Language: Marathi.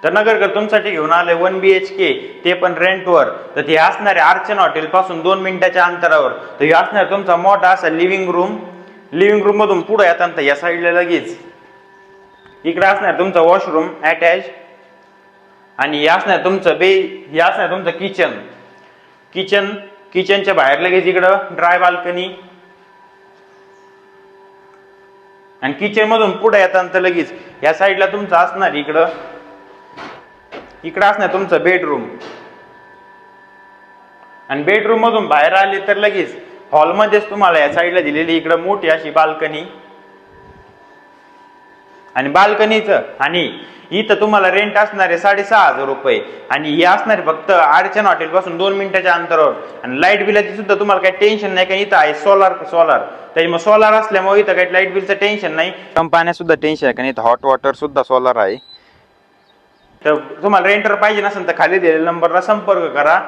तर नगरकर तुमच्यासाठी घेऊन आले 1 BHK, ते पण रेंटवर. तर ते असणार आहे अर्चना हॉटेल पासून 2 मिनिटाच्या अंतरावर. तर हे असणार तुमचा मोठा असा लिव्हिंग रूम. लिव्हिंग रूम मधून पुढे येताना या साईडला लगेच इकडे असणार तुमचा वॉशरूम अटॅच. आणि हे असणार तुमचं हे असणार तुमचं किचनच्या बाहेर लगेच इकडं ड्राय बाल्कनी. आणि किचन मधून पुढे येताना लगेच या साईडला तुमचं असणार इकडं असणार तुमचं बेडरूम. आणि बेडरूम मधून बाहेर आले तर लगेच हॉलमध्येच तुम्हाला या साईडला दिलेली इकडं मोठी अशी बाल्कनी. आणि बाल्कनीचं आणि इथं तुम्हाला रेंट असणार आहे 6,500 रुपये. आणि हे असणार आहे फक्त अर्चना हॉटेल पासून 2 मिनिटाच्या अंतरावर. आणि लाईट बिलाची सुद्धा तुम्हाला काही टेन्शन नाही, कारण इथं आहे सोलार. त्याच्यामुळे सोलार असल्यामुळे इथं काही लाईट बिलचं टेन्शन नाही, पाण्यात सुद्धा टेन्शन आहे, कारण इथं हॉट वॉटर सुद्धा सोलार आहे. तर तुम्हाला रेंटर पाहिजे नसेल तर खाली दिलेल्या नंबरला संपर्क करा.